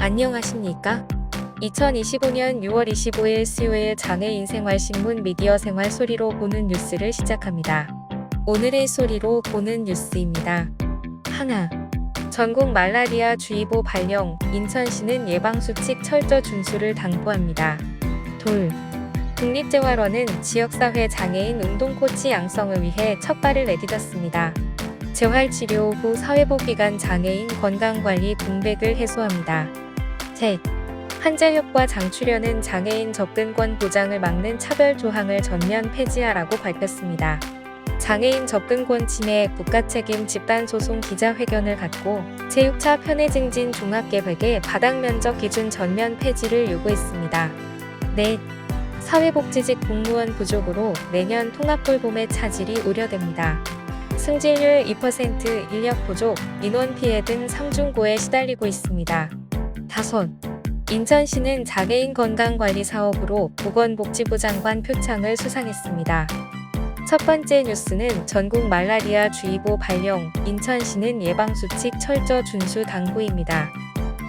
안녕하십니까? 2025년 6월 25일 수요일 장애인 생활신문 미디어 생활 소리로 보는 뉴스를 시작합니다. 오늘의 소리로 보는 뉴스입니다. 하나. 전국 말라리아 주의보 발령, 인천시는 예방수칙 철저 준수를 당부합니다. 둘. 국립재활원은 지역사회 장애인 운동코치 양성을 위해 첫발을 내딛었습니다. 재활치료 후 사회복귀간 장애인 건강관리 공백을 해소합니다. 셋. 한자협과 장출연은 장애인 접근권 보장을 막는 차별 조항을 전면 폐지하라고 밝혔습니다. 장애인 접근권 침해 국가책임 집단소송 기자회견을 갖고 제6차 편의증진 종합계획의 바닥면적 기준 전면 폐지를 요구했습니다. 넷. 사회복지직 공무원 부족으로 내년 통합돌봄의 차질이 우려됩니다. 승진율 2%, 인력 부족, 인원 피해 등 삼중고에 시달리고 있습니다. 다섯. 인천시는 장애인 건강관리 사업으로 보건복지부 장관 표창을 수상했습니다. 첫 번째 뉴스는 전국 말라리아 주의보 발령, 인천시는 예방수칙 철저 준수 당부입니다.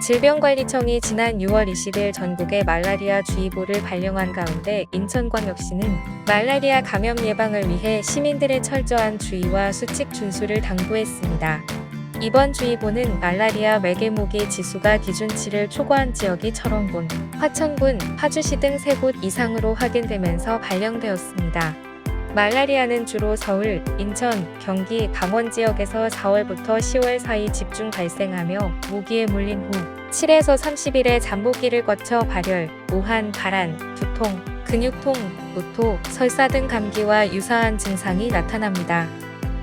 질병관리청이 지난 6월 20일 전국에 말라리아 주의보를 발령한 가운데 인천광역시는 말라리아 감염 예방을 위해 시민들의 철저한 주의와 수칙 준수를 당부했습니다. 이번 주의보는 말라리아 매개모기 지수가 기준치를 초과한 지역이 철원군, 화천군, 파주시 등 3곳 이상으로 확인되면서 발령되었습니다. 말라리아는 주로 서울, 인천, 경기, 강원 지역에서 4월부터 10월 사이 집중 발생하며 모기에 물린 후 7에서 30일의 잠복기를 거쳐 발열, 오한, 발한, 두통, 근육통, 구토, 설사 등 감기와 유사한 증상이 나타납니다.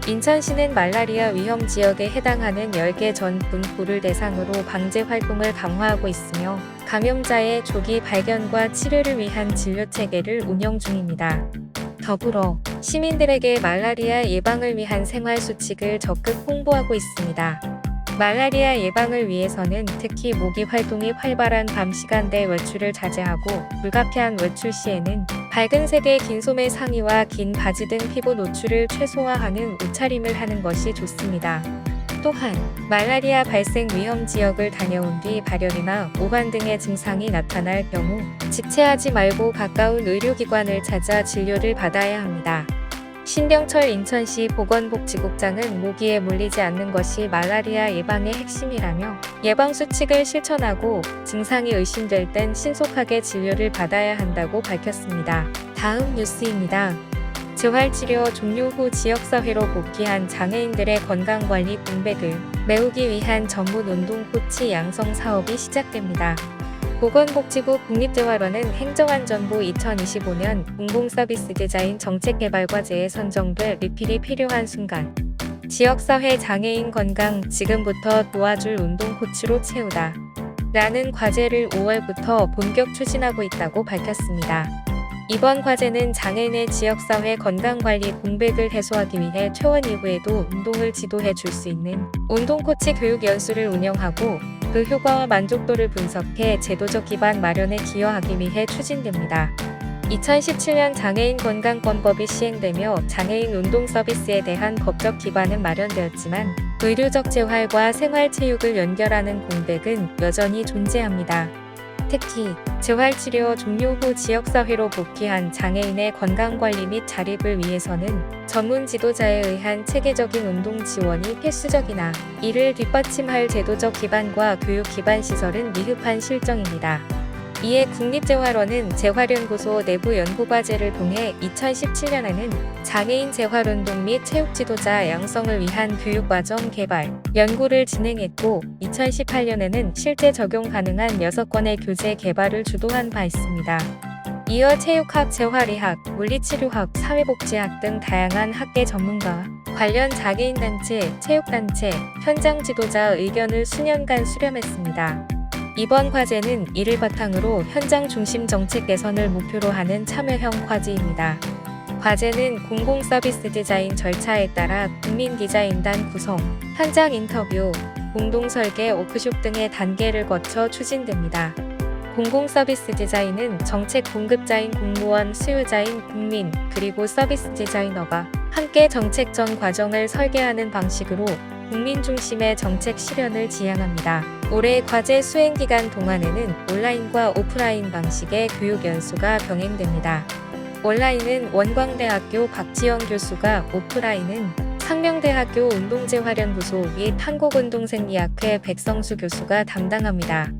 인천시는 말라리아 위험 지역에 해당하는 10개 전 분구를 대상으로 방제 활동을 강화하고 있으며 감염자의 조기 발견과 치료를 위한 진료 체계를 운영 중입니다. 더불어 시민들에게 말라리아 예방을 위한 생활 수칙을 적극 홍보하고 있습니다. 말라리아 예방을 위해서는 특히 모기 활동이 활발한 밤 시간대 외출을 자제하고 불가피한 외출 시에는 밝은 색의 긴 소매 상의와 긴 바지 등 피부 노출을 최소화하는 옷차림을 하는 것이 좋습니다. 또한 말라리아 발생 위험 지역을 다녀온 뒤 발열이나 오한 등의 증상이 나타날 경우 지체하지 말고 가까운 의료기관을 찾아 진료를 받아야 합니다. 신병철 인천시 보건복지국장은 모기에 물리지 않는 것이 말라리아 예방의 핵심이라며 예방수칙을 실천하고 증상이 의심될 땐 신속하게 진료를 받아야 한다고 밝혔습니다. 다음 뉴스입니다. 재활치료 종료 후 지역사회로 복귀한 장애인들의 건강관리 공백을 메우기 위한 전문 운동코치 양성 사업이 시작됩니다. 보건복지부 국립재활원은 행정안전부 2025년 공공서비스 디자인 정책개발과제에 선정돼 리필이 필요한 순간 지역사회 장애인 건강 지금부터 도와줄 운동코치로 채우다 라는 과제를 5월부터 본격 추진하고 있다고 밝혔습니다. 이번 과제는 장애인의 지역사회 건강관리 공백을 해소하기 위해 퇴원 이후에도 운동을 지도해 줄 수 있는 운동코치 교육 연수를 운영하고 그 효과와 만족도를 분석해 제도적 기반 마련에 기여하기 위해 추진됩니다. 2017년 장애인 건강권법이 시행되며 장애인 운동 서비스에 대한 법적 기반은 마련되었지만 의료적 재활과 생활체육을 연결하는 공백은 여전히 존재합니다. 특히 재활치료 종료 후 지역사회로 복귀한 장애인의 건강관리 및 자립을 위해서는 전문 지도자에 의한 체계적인 운동 지원이 필수적이나 이를 뒷받침할 제도적 기반과 교육 기반 시설은 미흡한 실정입니다. 이에 국립재활원은 재활연구소 내부 연구과제를 통해 2017년에는 장애인 재활운동 및 체육지도자 양성을 위한 교육과정 개발, 연구를 진행했고 2018년에는 실제 적용 가능한 6건의 교재 개발을 주도한 바 있습니다. 이어 체육학, 재활의학, 물리치료학, 사회복지학 등 다양한 학계 전문가와 관련 장애인단체, 체육단체, 현장 지도자 의견을 수년간 수렴했습니다. 이번 과제는 이를 바탕으로 현장 중심 정책 개선을 목표로 하는 참여형 과제입니다. 과제는 공공서비스 디자인 절차에 따라 국민디자인단 구성, 현장 인터뷰, 공동설계 워크숍 등의 단계를 거쳐 추진됩니다. 공공서비스 디자인은 정책 공급자인 공무원, 수요자인 국민, 그리고 서비스 디자이너가 함께 정책 전 과정을 설계하는 방식으로 국민 중심의 정책 실현을 지향합니다. 올해 과제 수행 기간 동안에는 온라인과 오프라인 방식의 교육 연수가 병행됩니다. 온라인은 원광대학교 박지영 교수가, 오프라인은 상명대학교 운동재활연구소 및 한국운동생리학회 백성수 교수가 담당합니다.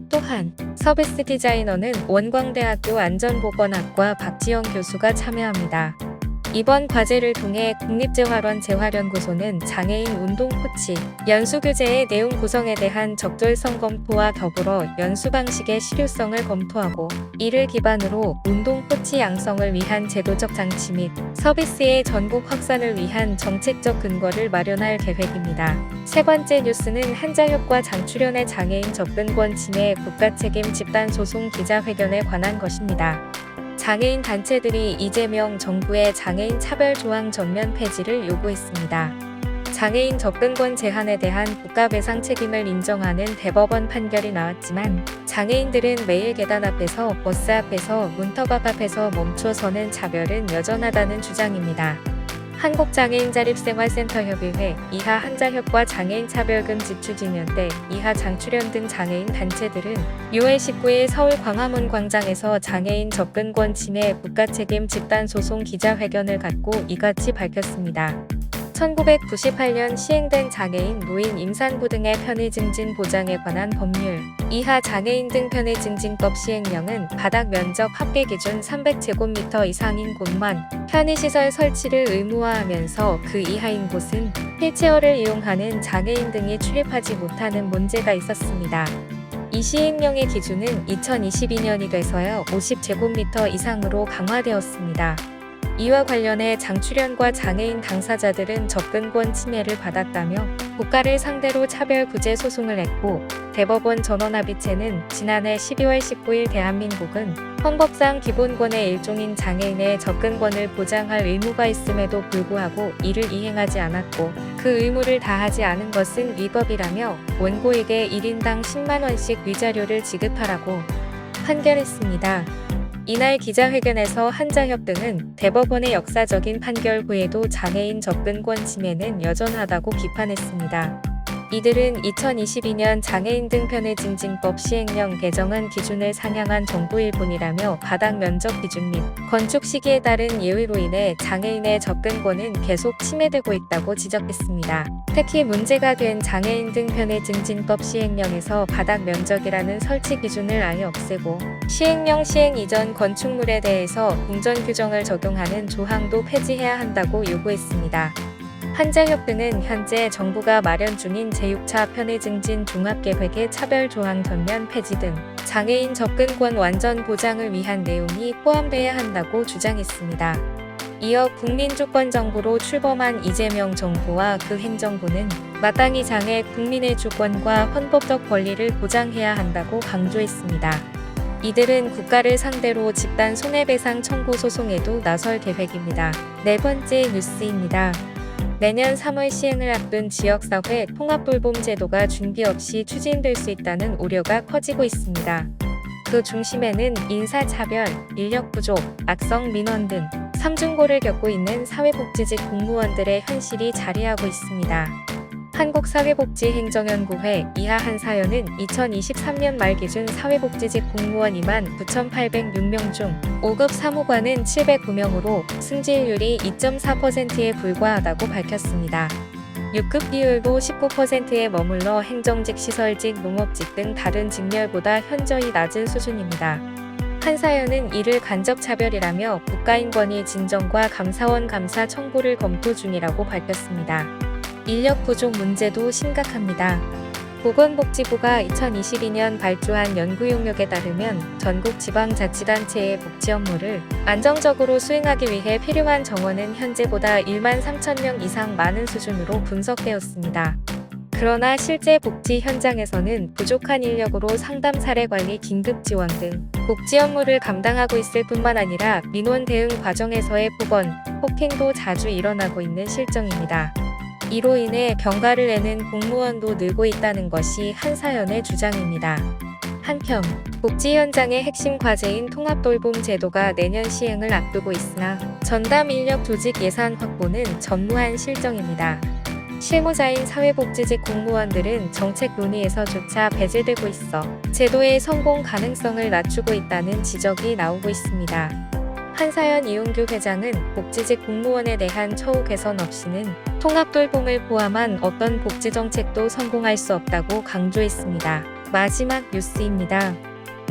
또한 서비스 디자이너는 원광대학교 안전보건학과 박지영 교수가 참여합니다. 이번 과제를 통해 국립재활원재활연구소는 장애인 운동 코치, 연수 교재의 내용 구성에 대한 적절성 검토와 더불어 연수 방식의 실효성을 검토하고 이를 기반으로 운동 코치 양성을 위한 제도적 장치 및 서비스의 전국 확산을 위한 정책적 근거를 마련할 계획입니다. 세 번째 뉴스는 한자협과 장출연의 장애인 접근권 침해 국가책임 집단소송 기자회견에 관한 것입니다. 장애인 단체들이 이재명 정부의 장애인 차별 조항 전면 폐지를 요구했습니다. 장애인 접근권 제한에 대한 국가배상 책임을 인정하는 대법원 판결이 나왔지만 장애인들은 매일 계단 앞에서, 버스 앞에서, 문턱 앞에서 멈춰서는 차별은 여전하다는 주장입니다. 한국장애인자립생활센터협의회, 이하 한자협과 장애인차별금지 추진연대, 이하 장출연 등 장애인 단체들은 6월 19일 서울 광화문 광장에서 장애인 접근권 침해 국가책임 집단소송 기자회견을 갖고 이같이 밝혔습니다. 1998년 시행된 장애인, 노인, 임산부 등의 편의 증진 보장에 관한 법률, 이하 장애인 등 편의 증진법 시행령은 바닥 면적 합계 기준 300제곱미터 이상인 곳만 편의시설 설치를 의무화하면서 그 이하인 곳은 휠체어를 이용하는 장애인 등이 출입하지 못하는 문제가 있었습니다. 이 시행령의 기준은 2022년이 돼서야 50제곱미터 이상으로 강화되었습니다. 이와 관련해 장출연과 장애인 당사자들은 접근권 침해를 받았다며 국가를 상대로 차별구제 소송을 했고, 대법원 전원합의체는 지난해 12월 19일 대한민국은 헌법상 기본권의 일종인 장애인의 접근권을 보장할 의무가 있음에도 불구하고 이를 이행하지 않았고 그 의무를 다하지 않은 것은 위법이라며 원고에게 1인당 10만원씩 위자료를 지급하라고 판결했습니다. 이날 기자회견에서 한자협 등은 대법원의 역사적인 판결 후에도 장애인 접근권 침해는 여전하다고 비판했습니다. 이들은 2022년 장애인 등 편의 증진법 시행령 개정안 기준을 상향한 정도일 뿐이라며 바닥 면적 기준 및 건축 시기에 따른 예외로 인해 장애인의 접근권은 계속 침해되고 있다고 지적했습니다. 특히 문제가 된 장애인 등 편의 증진법 시행령에서 바닥 면적이라는 설치 기준을 아예 없애고 시행령 시행 이전 건축물에 대해서 공전 규정을 적용하는 조항도 폐지해야 한다고 요구했습니다. 한자협 등은 현재 정부가 마련 중인 제6차 편의 증진 종합계획의 차별 조항 전면 폐지 등 장애인 접근권 완전 보장을 위한 내용이 포함돼야 한다고 주장했습니다. 이어 국민주권정부로 출범한 이재명 정부와 그 행정부는 마땅히 장애 국민의 주권과 헌법적 권리를 보장해야 한다고 강조했습니다. 이들은 국가를 상대로 집단 손해배상 청구 소송에도 나설 계획입니다. 네 번째 뉴스입니다. 내년 3월 시행을 앞둔 지역사회 통합돌봄 제도가 준비 없이 추진될 수 있다는 우려가 커지고 있습니다. 그 중심에는 인사차별, 인력 부족, 악성 민원 등 삼중고를 겪고 있는 사회복지직 공무원들의 현실이 자리하고 있습니다. 한국사회복지행정연구회 이하 한사연은 2023년 말 기준 사회복지직 공무원 29,806명 중 5급 사무관은 709명으로 승진율이 2.4%에 불과하다고 밝혔습니다. 6급 비율도 19%에 머물러 행정직, 시설직, 농업직 등 다른 직렬보다 현저히 낮은 수준입니다. 한사연은 이를 간접차별이라며 국가인권위 진정과 감사원 감사 청구를 검토 중이라고 밝혔습니다. 인력 부족 문제도 심각합니다. 보건복지부가 2022년 발주한 연구 용역에 따르면 전국 지방자치단체의 복지 업무를 안정적으로 수행하기 위해 필요한 정원은 현재보다 1만 3천 명 이상 많은 수준으로 분석되었습니다. 그러나 실제 복지 현장에서는 부족한 인력으로 상담 사례 관리, 긴급 지원 등 복지 업무를 감당하고 있을 뿐만 아니라 민원 대응 과정에서의 폭언, 폭행도 자주 일어나고 있는 실정입니다. 이로 인해 병가를 내는 공무원도 늘고 있다는 것이 한사연의 주장입니다. 한편 복지 현장의 핵심 과제인 통합돌봄 제도가 내년 시행을 앞두고 있으나 전담 인력 조직 예산 확보는 전무한 실정입니다. 실무자인 사회복지직 공무원들은 정책 논의에서조차 배제되고 있어 제도의 성공 가능성을 낮추고 있다는 지적이 나오고 있습니다. 한사연 이용규 회장은 복지직 공무원에 대한 처우 개선 없이는 통합돌봄을 포함한 어떤 복지정책도 성공할 수 없다고 강조했습니다. 마지막 뉴스입니다.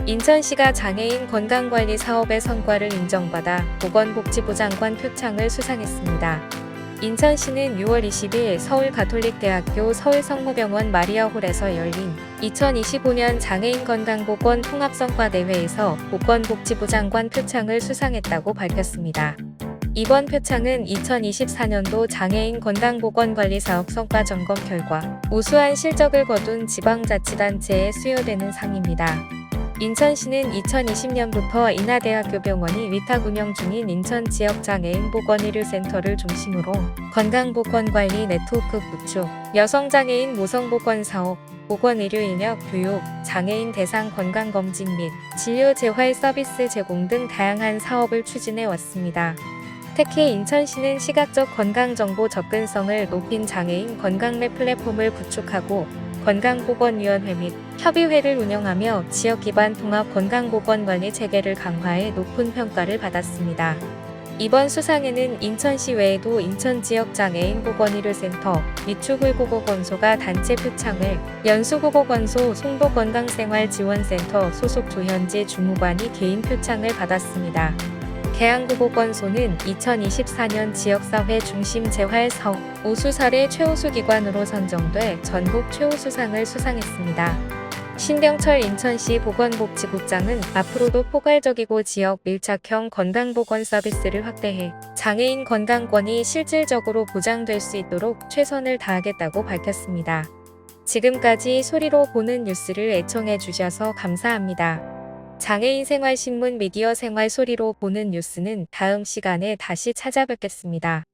인천시가 장애인 건강관리 사업의 성과를 인정받아 보건복지부 장관 표창을 수상했습니다. 인천시는 6월 20일 서울가톨릭대학교 서울성모병원 마리아홀에서 열린 2025년 장애인 건강보건 통합성과대회에서 보건복지부 장관 표창을 수상했다고 밝혔습니다. 이번 표창은 2024년도 장애인 건강보건관리사업 성과 점검 결과 우수한 실적을 거둔 지방자치단체에 수여되는 상입니다. 인천시는 2020년부터 인하대학교 병원이 위탁 운영 중인 인천 지역 장애인 보건의료센터를 중심으로 건강보건관리 네트워크 구축, 여성장애인 모성보건 사업, 보건의료 인력 교육, 장애인 대상 건강검진 및 진료 재활 서비스 제공 등 다양한 사업을 추진해 왔습니다. 특히 인천시는 시각적 건강정보 접근성을 높인 장애인 건강맵 플랫폼을 구축하고 건강보건위원회 및 협의회를 운영하며 지역 기반 통합 건강보건관리 체계를 강화해 높은 평가를 받았습니다. 이번 수상에는 인천시 외에도 인천지역장애인 보건의료센터, 미추홀고고건소가 단체 표창을, 연수고고건소, 송도건강생활지원센터 소속 조현지 주무관이 개인 표창을 받았습니다. 계양고고건소는 2024년 지역사회 중심 재활사업 우수 사례 최우수 기관으로 선정돼 전국 최우수상을 수상했습니다. 신병철 인천시 보건복지국장은 앞으로도 포괄적이고 지역 밀착형 건강보건 서비스를 확대해 장애인 건강권이 실질적으로 보장될 수 있도록 최선을 다하겠다고 밝혔습니다. 지금까지 소리로 보는 뉴스를 애청해 주셔서 감사합니다. 장애인 생활신문 미디어 생활 소리로 보는 뉴스는 다음 시간에 다시 찾아뵙겠습니다.